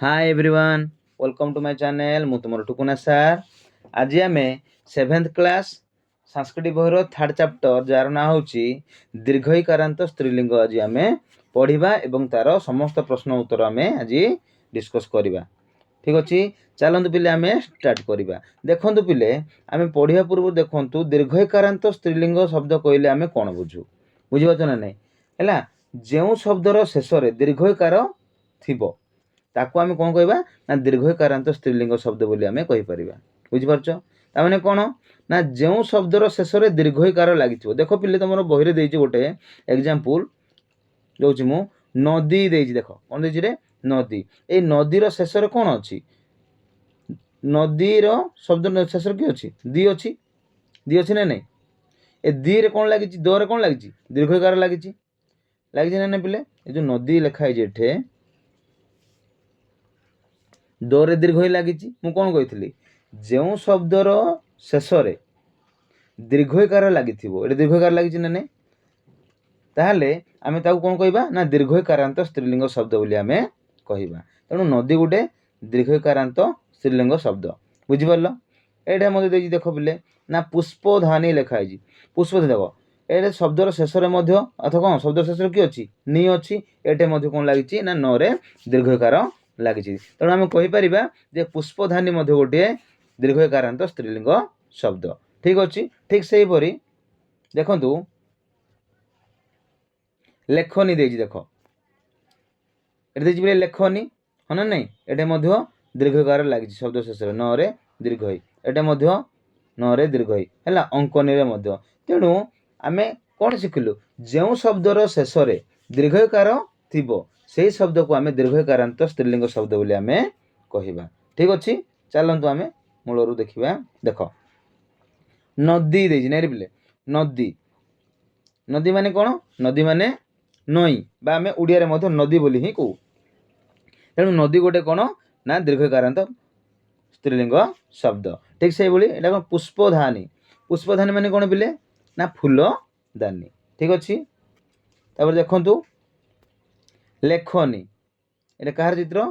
Hi everyone, welcome to my channel. मु तुमर टुकुना सार। आज आम 7th क्लास संस्कृत बहिर 3rd चैप्टर जार ना हूँ दीर्घईकारांत स्त्रीलिंग। आज आम पढ़ा एवं तार समस्त प्रश्न उत्तर आम आज डिस्कस करवा। ठीक अच्छे, चलतु पिले आम स्टार्ट करवा। देखु पिले आम पढ़ा पूर्व देखु दीर्घईकारांत स्त्रीलिंग शब्द कहले आम कौन बुझू, बुझीपार ना नहीं है। जो शब्दर शेष दीर्घईकार थिबो ताकू आम कौन कहवा ना दीर्घईकारांत स्त्रीलिंग शब्द बोली आम कहीपर। बुझीपार ताने कौन ना जो शब्दर शेष दीर्घईकार लगी। देख पिले तुम बही दे गोटे एग्जांपल दौर मु नदी दे। देख कौन दे रे नदी। ये नदीर शेष कौन अच्छी नदीर शब्द शेष कि अच्छी दी अच्छी दी अच्छी ना नहीं। ए दी रे कौन लगी दरे कौन लगी दीर्घईकार लगी ना पिले। ये जो नदी लिखाई एठे दरे दीर्घ लगी। मु कौन कही जो शब्दर शेष दीर्घईकार लगी दीर्घईकार लगी ना नहीं ताहले आम कौन कहवा ना दीर्घईकारांत स्त्रीलिंग शब्द बोली आम कहवा। तेणु नदी गोटे दीर्घईकारांत स्त्रीलिंग शब्द। बुझीपार एटा मत देख पिले ना पुष्पधानी लिखाई। पुष्पधानी देख ये शब्दर शेष अथवा कौन शब्द शेष कि अच्छी नी अच्छी एटे कौन लगी ना न दीर्घईकार लगी। तेणु आम कहीपर जे पुष्पधानी गोटे दीर्घईकारांत स्त्रीलिंग शब्द। ठीक अच्छे, ठीक से हीपरी देखु लेखनी देख ये लेखनी हाँ ना नहीं ये दीर्घईकार लगी शब्द शेष न रे दीर्घ एटे न रे दीर्घ है अंकनी रे। तेणु आम कौन शिखिलु जो शब्दर शेष दीर्घईकार थिबो से शब्द को आम दीर्घईकारांत स्त्रीलिंग शब्द बोली आम कहवा। ठीक अच्छे, चलतु आम मूलरू देखा। देख नदी दे नहीं पिले नदी नदी माने कौन नदी माने नई बा आम ओडिया नदी बोली ही कहू। तेणु नदी गोटे कौन ना दीर्घईकारांत स्त्रीलिंग शब्द। ठीक से भाई एटा कौन पुष्पधानी। पुष्पधानी माने कौन पिले ना फूलदानी। ठीक अच्छे, तापर देखु लेखनी ये कहार चित्र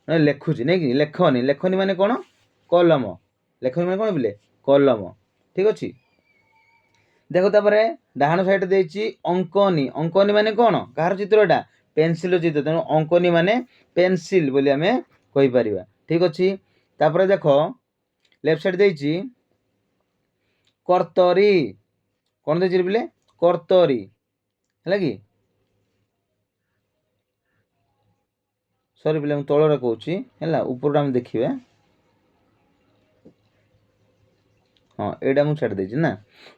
ना लेखुची नहीं कि लेखनी। लेखनी माने कौन कलम। लेखनी माने कौन पिले कलम। ठीक अच्छे, देख तापर डाहाण साइड देछि अंकनी। अंकनी माने कौन कहार चित्र एटा पेंसिल चित्र। तेणु अंकनी माने पेंसिल बोली आम कहि परिबा। ठीक अच्छे, तापर देख लेफ्ट साइड देछि कर्तरी। कौन देछि पिले कर्तरी है कि सॉरी पिले तलरे कहूँ है ऊपर आम देखिए। हाँ एटा मुझे छाड़ देछि ना।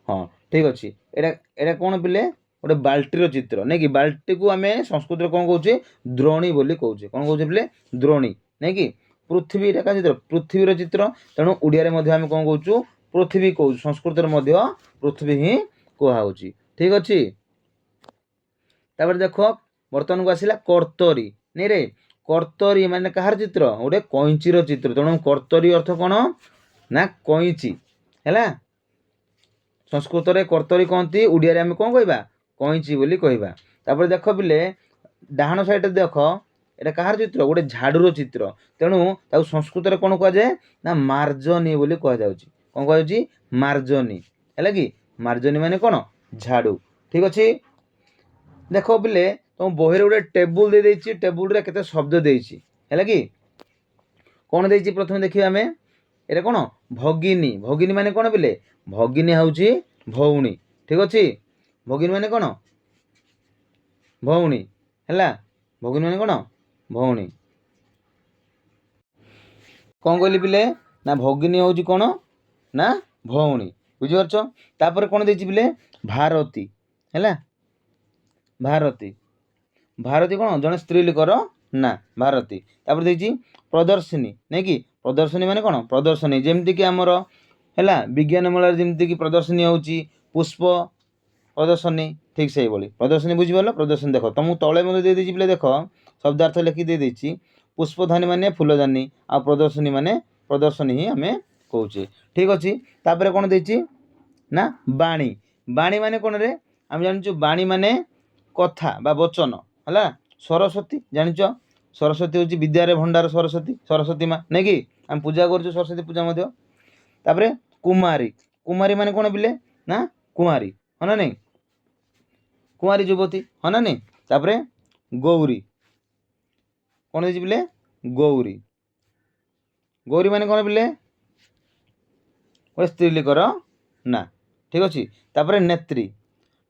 हाँ ठीक अच्छे, एटा कौन पिले गोटे बाल्टीर चित्र नहीं कि बाल्टी को आम संस्कृत कौन कहे द्रोणी बोली कहे। कौन कहे पिले द्रोणी नहीं कि पृथ्वी का चित्र पृथ्वीर चित्र। तेणु ओडिया आम कौन कहूँ पृथ्वी कहूँ। संस्कृत पृथ्वी ही कहुच्छी। ठीक अच्छे, तापर देख बर्तमान को आसला कर्तरी नहीं रे। कर्तरी माने कहार चित्र गोटे कैंचीर चित्र। तेणु कर्तरी अर्थ कौन ना कैंची है। संस्कृत में कर्तरी कहती ओडिया आम कौन कहवा कैंची बोली कहवा। तापर देख पिले डाहाण साइड देख एटा कहार चित्र गोटे झाड़ूर चित्र। तेणु संस्कृत में कौन कहुए ना मार्जनी बोली कहुच्छी। कौन कहुच्छी मार्जनी है कि मार्जनी माने कौन झाड़ू। ठीक अच्छे, देख पिले तुम बही गोटे टेबुल दे देछि। टेबुल रे केते शब्द देछि है कि कौन देछि प्रथम देखिए आम एटा कौन भगिनी। भगिनी माने कौन पिले भगिनी हूँ भौणी। ठीक अच्छे, भगिनी माने कौन भौणी है। भगिनी माने कौन भौणी। कौन कहली पिले ना भगिनी हूँ कौन ना भौणी। बुझिपार तापर कौन देछि पिले भारती है। भारती भारती कौन जड़े स्त्री लोकर ना भारती। तापर देछि प्रदर्शनी नहीं कि प्रदर्शनी माने कौन प्रदर्शनी जेमती कि आमर है विज्ञान मेला जमती कि प्रदर्शनी होची पुष्प प्रदर्शनी। ठीक से भाई प्रदर्शनी बुझीपार प्रदर्शनी देख तुमको तले मत दे देछि पिले। देख शब्दार्थ लिखि दे देछि पुष्पधानी माने फूलदानी आ प्रदर्शनी माने प्रदर्शनी ही आम कहे। ठीक अच्छे, तापर कौन देछि ना बाणी। बाणी माने कौन रे आम जानचु बाणी माने कथा बा वचन है। सरस्वती जानिच सरस्वती हूँ विद्यारे भंडार सरस्वती सरस्वती माँ नहीं कि आम पूजा करूँ सरस्वती पूजा मध्य तापरे कुमारी कुमारी माने कौन बिले ना कुमारी हाँ ना नहीं कुमारी युवती हाँ ना नहीं तापरे गौरी कौन देछि बिले गौरी गौरी माने कौन बिले गोटे स्त्रीलिंगर ना ठीक अच्छे तापरे नेत्री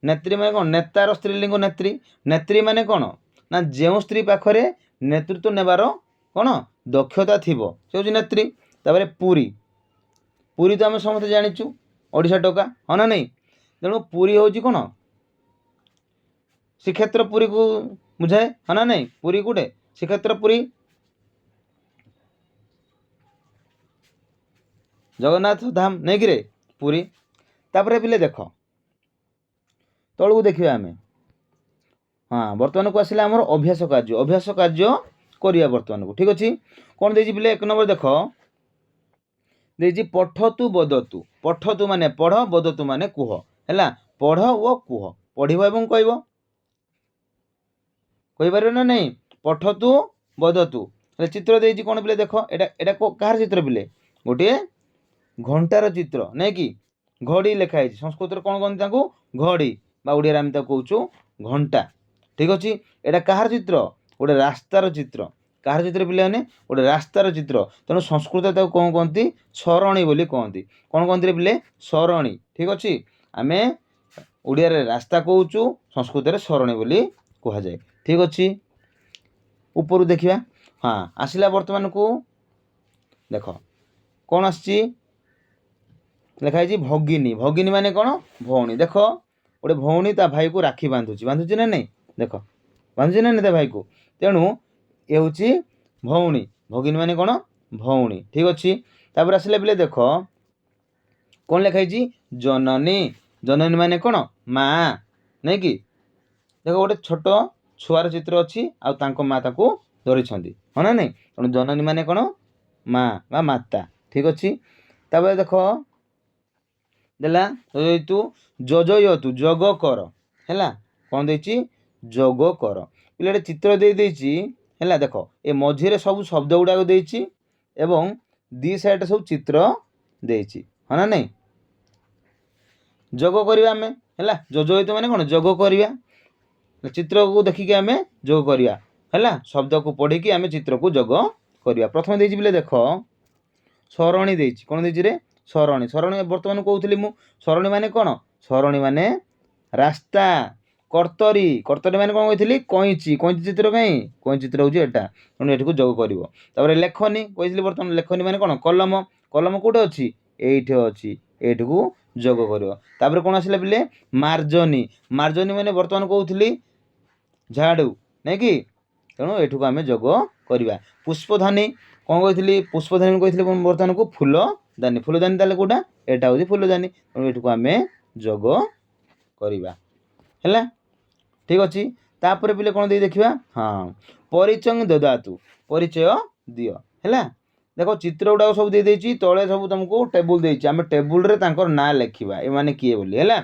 नेत्री माने कौन नेतार स्त्रीलिंग नेत्री नेत्री माने कौन ना जो स्त्री पाखरे नेतृत्व नेबार कौन दक्षता थिबो से हूँ नेत्री तापरे पुरी पुरी तो आम समस्त जाचु ओडिशा टोका हाँ ना नहीं तेणु पुरी हूँ कौन श्रीक्षेत्र पुरी को बुझाए हाँ ना नहीं पुरी कूटे श्रीक्षेत्र पुरी जगन्नाथ धाम नहीं कि पुरी तापरे पिले देख तलू देखिए आम हाँ बर्तमान को आसला आमर अभ्यास कार्य करिया बर्तमान को ठीक अच्छे कौन देछि पिले एक नंबर देख देछि पठतु बदतु पठतु माने पढ़ बदतु माने कुह है पढ़ ओ कुह पढ़व एवं कहीपर ना नहीं पठतु बदतु चित्र देछि कौन पिले देख एटा कहार चित्र पिले गोटे घंटार चित्र नहीं कि घड़ी लिखाई संस्कृत कौन कहते घड़ी बा ओडिया आम कहूँ घंटा ठीक अच्छे एटा कहार चित्र गोटे रास्तार चित्र कहार चित्र पिलाने गोटे रास्तार चित्र तेणु संस्कृत कौन कहती सरणी बोली कहती कौन कहते पिले सरणी ठीक अच्छे आम ओडिया रास्ता कहूँ संस्कृत सरणी बोली कह जाए ठीक अच्छे ऊपर देखिया हाँ आसला बर्तमान को देख कौन आसी लिखाई भगिनी भगिनी माने कौन भौणी देख गोटे भौणी ता भाई को राखी बांधुची ना नहीं देख बांधुची ना नहीं ता भाई को तेणु ये हूँ भौणी भगिनी माने कौन भौणी ठीक अच्छे तापर आसला बेले देख कौन लिखाई जननी जननी माने कौन माँ नहीं कि देख गोटे छोट छुआर चित्र अच्छी आउ माँ ताको धरिछंती हाँ ना नहीं तेणु जननी माने कौन माँ बा माता ठीक अच्छे तापर देख देला तू जजयतु जग कर है कौन देछि जग कर पिलाटे चित्र दे देछि है देख ए मझिरे सब शब्द गुड़ाक देछि एवं दी साइड सब चित्र देछि हाँ ना नहीं जग करवा आम है जजयतु माने कौन जग करवा चित्र को देखिकी आम जग करवा है शब्द को पढ़ी की आम चित्र को जग करवा प्रथम देछि बोले देख सरणी देछि कौन देछि रे सरणी सरणी बर्तमान कहूली मु सरणी माने कौन सरणी माने रास्ता कर्तरी कर्तरी माने कौन कही कैंची कैंची चित्र कहीं कैंची चित्र हूँ एटा तेणु एठी को जग कर लेखनी कही बर्तमान लेखनी माने कौन कलम कलम कौटे अच्छी एठी अच्छी एठी को जग कर कौन आसला पिले मार्जनी मार्जनी माने बर्तमान कहूली झाड़ू नहीं कि तेणु एठू को आम जग करवा पुष्पधानी कौन कही पुष्पधानी कही बर्तमान को फूलदानी फूलदानी ताले कोटा एटा हूँ फूलदानी तेणु एठू को आम जग करवा है ठीक अच्छे तापर पिले कौन दे देखा हाँ परिचय ददातु परिचय दियो है देख चित्र गुड़ाक सब दे देछि तले सब तुमको टेबुल देछि आम टेबुल रे तांकर ना लिखा ए माने किए बोली है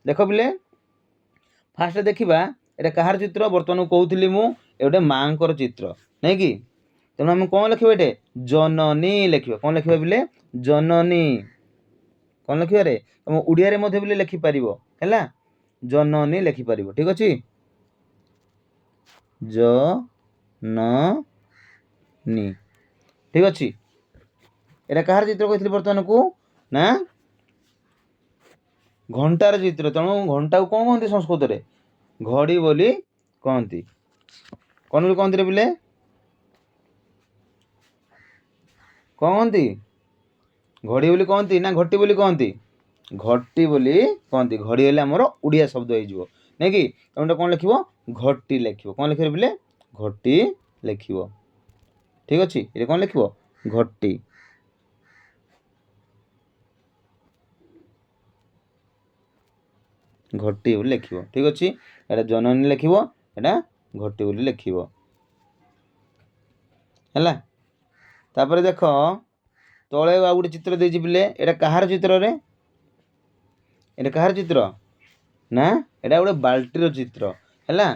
देख पिले फास्ट देखा एटा कहार चित्र बर्तमान कहूली मु गोटे माँ चित्र नहीं कि तेणु आम कौन लिखा ये जननी लिखा कौन लिखा बोले जननी कौन लिखा रे तुम ओडिया बोले लिखिपार है जननी लिखिपार ठीक अच्छे जननी ठीक अच्छे एटा कहार चित्र कही बर्तमान को ना घंटार चित्र तेणु घंटा को कौन कहते संस्कृत रे घड़ी बोली कहती कौन बोली कहती बोले कौन कहती घड़ी बोली कहती ना घटी बोली कहती घटी बोली कहती घड़ी हेल्ले आमर ओडिया शब्द हो नहीं कि तुम कौन लिख घटी लिख कौन लिख बोले घटी लिख ठीक अच्छे ये कौन लिख घटी घटी बोली लिख ठीक अच्छे एटा जननी लिख एटा घटी बोली लिख है तापर देख तले आ गोटे चित्र देछि पिले एटा कहार चित्र रे एटा कहार चित्र ना एटा गोटे बाल्टीर चित्र है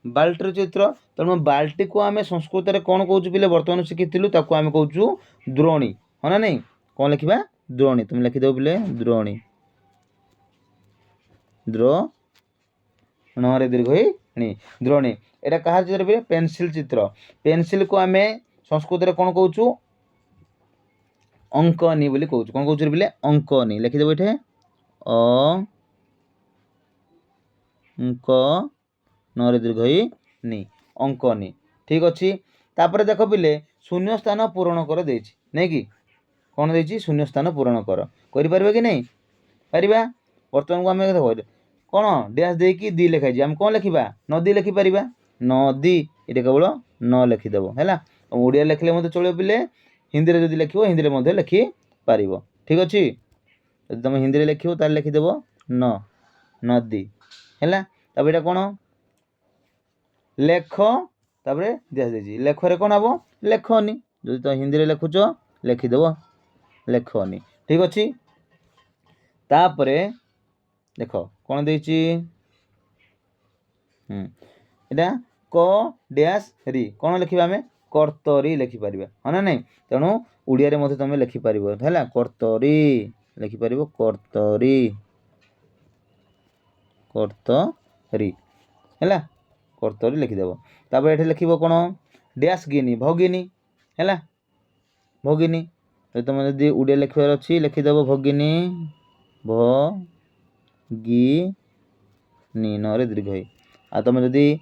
बाल्टीर चित्र तेणु बाल्टी को आम संस्कृत में कौन कौच पे बर्तमान शिखी ताकू आम कौचु द्रोणी हाँ ना नहीं कौन लिखा द्रोणी तुम लिखिदेव पे द्रोणी द्रो णे दीर्घ णी द्रोणी एटा कहार चित्र पे पेनसिल चित्र पेनसिल को आम संस्कृत में कौन कौचु अंकनी बोली कहूँ कौन कौच पे अंकनी लिखिदेव ये अंक ନରେ दीर्घ नी अंकनी ठीक अच्छे तापर देख पिले शून्य स्थान पूरण कर देछि नहीं कि कौन देछि शून्य स्थान पूरण कर कि नहीं पारिबा वर्तमान को आम देख कौन डैश देकी दी लिखाई आम कौन लिखा नदी लिखिपर नदी ये केवल न लिखिदेव है ओडिया लिखले चलो पिले हिंदी में जब लिख हिंदी में लिखिपर ठीक अच्छे जब तुम हिंदी में लिख लिखिदेव न नदी है तब ये कौन लेख तापर दिखाई लेखरे कौन हम लेखनी जो तो हिंदी में लिखुच लिखिदेव लेखनी ठीक अच्छे तापर देख कौन देची इटा क डैश री कौन लिखा आम कर्तरी लिखिपर हाँ ना नहीं तेणु ओडिया तुम लिखिपर है कर्तरी लिखिपर कर्तरी कर्तरी है कर्तरी लिखिदेव तापर ये लिख कौन डैश गिनी भगिनी है भगिनी तुम जब ओडिया लिखार अच्छी लिखिदेव भगिनी नी ନରେ दीर्घ आ तुम जदि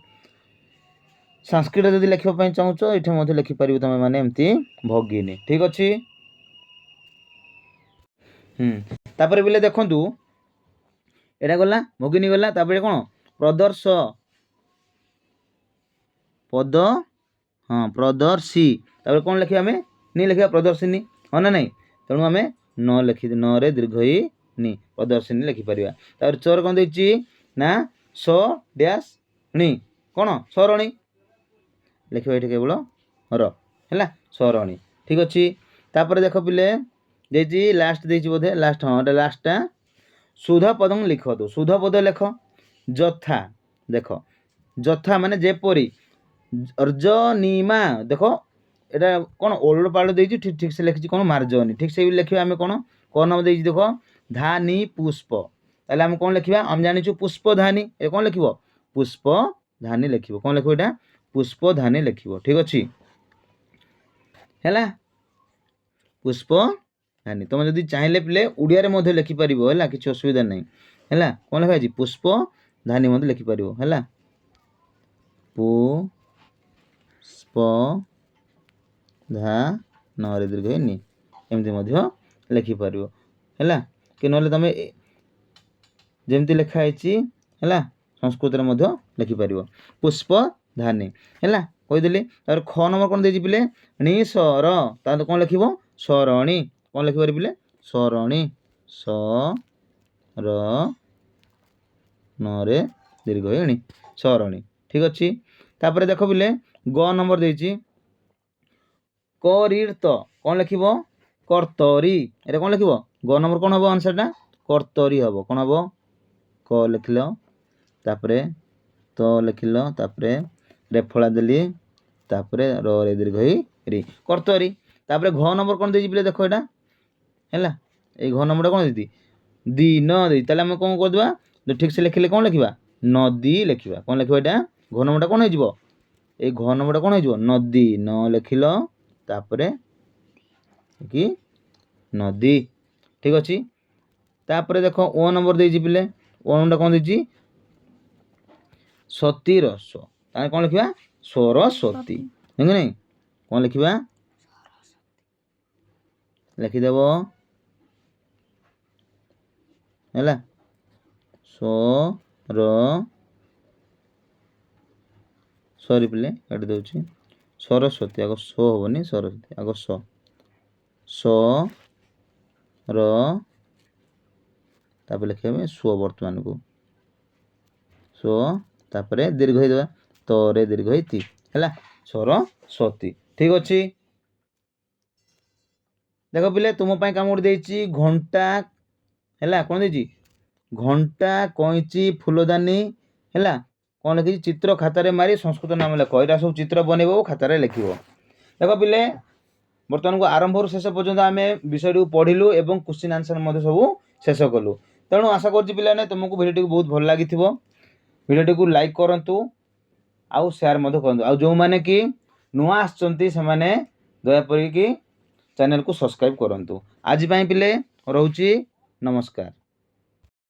संस्कृत जदि लिखापी चाहूच ये लिखिपर तुम मैंने एमती भगिनी ठीक अच्छे तापर बोले देखु एटा गला भगिनी गला तापर कौन प्रदर्श पद हाँ प्रदर्शी तापर कौन लिखा आम नी लिखा प्रदर्शिनी हाँ ना नहीं तेणु आम न लिखि ନରେ दीर्घ नी प्रदर्शिनी लिखिपर तापर चोर कौन देची ना स डैश णी कौन सरणी लिखा ये केवल है सरणी ठीक अच्छे तापर देख पिले देची लास्ट देची बोधे लास्ट हाँ लास्टा शुद्ध पद लिख दो शुद्ध पद लिख जथा देख जथा माने जेपरी अर्जनीमा देख एटा कौन ओल्ड पाल्ट देती ठीक ठीक से लिखी कौन मार्जनी ठीक से लिखे आम कौन कौन नाम देख देख धानी पुष्प ताले आम कौन लिखा आम जानी पुष्प धानी ये कौन लिख पुष्प धानी लिख कौन लिख यहाँ पुष्प धानी लिख ठीक अच्छे है पुष्प धानी तुम जब चाहिए पिले ओडिया में लिखिपर है किसी असुविधा नहीं है कौन लिखा पुष्प धानी लिखिपर है पुष्प धा ନରେ दीर्घ नी एमती लिखिपर है कि ना तुम जमती लिखाई है संस्कृत में लिखिपर पुष्प धानी है कहीदेली तार ख नंबर कौन दे पिले नी सर तार कौन लिख सरणी कौन लिखिपर पिले सरणी स र ନରେ दीर्घ णी सरणी ठीक अच्छे तापर देख पिले ग नंबर देची करीर्त कौन लिख कर्तरी ये कौन लिख ग नंबर कौन हम आंसरटा कर्तरी हम कौन हम क लिखल तापर तो लिखल तापर रेफला देली तापर रे दीर्घ री कर्तरी तापर घ नंबर कौन दे पिले देख यहाँ है ये घ नंबर कौन देती दिन दी ताले आम कौन करदे जो ठीक से लिखिले कौन लिखा नदी लिखा कौन लिख यहाँ घ नंबर कौन हो ये घ नंबर कौन हो नदी न लिखिल तापर कि नदी ठीक अच्छे तापर देख ओ नंबर दे पिले ओ नंबर कौन दे सती रस कौन लिखा सरस्वती है नहीं कौन लिखा लिखिदेव है सर सरी पिले काटी दूसरी सरस्वती आग सो हेनी सरस्वती आग स र तापर लिखे स्व वर्तमान को स्व तापर दीर्घ देवा तरे दीर्घ ती है सरस्वती ठीक अच्छे देख पिले तुम कम गोटे घंटा है कौन दे घंटा कईची फूलदानी है କ'ଣ ଲେଖିଛି ଚିତ୍ର ଖାତାରେ ମାରି ସଂସ୍କୃତ ନାମ ଲେଖ। ଏଇଟା ସବୁ ଚିତ୍ର ବନେଇବ ଖାତାରେ ଲେଖିବ। ଦେଖ ପିଲେ ବର୍ତ୍ତମାନକୁ ଆରମ୍ଭରୁ ଶେଷ ପର୍ଯ୍ୟନ୍ତ ଆମେ ବିଷୟଟିକୁ ପଢ଼ିଲୁ ଏବଂ କ୍ୱେଶ୍ଚିନ୍ ଆନ୍ସର୍ ମଧ୍ୟ ସବୁ ଶେଷ କଲୁ। ତେଣୁ ଆଶା କରୁଛି ପିଲାମାନେ ତୁମକୁ ଭିଡ଼ିଓଟିକୁ ବହୁତ ଭଲ ଲାଗିଥିବ। ଭିଡ଼ିଓଟିକୁ ଲାଇକ୍ କରନ୍ତୁ ଆଉ ସେୟାର ମଧ୍ୟ କରନ୍ତୁ। ଆଉ ଯେଉଁମାନେ କି ନୂଆ ଆସିଛନ୍ତି ସେମାନେ ଦୟାକରିକି ଚ୍ୟାନେଲକୁ ସବସ୍କ୍ରାଇବ୍ କରନ୍ତୁ। ଆଜି ପାଇଁ ପିଲେ ରହୁଛି, ନମସ୍କାର।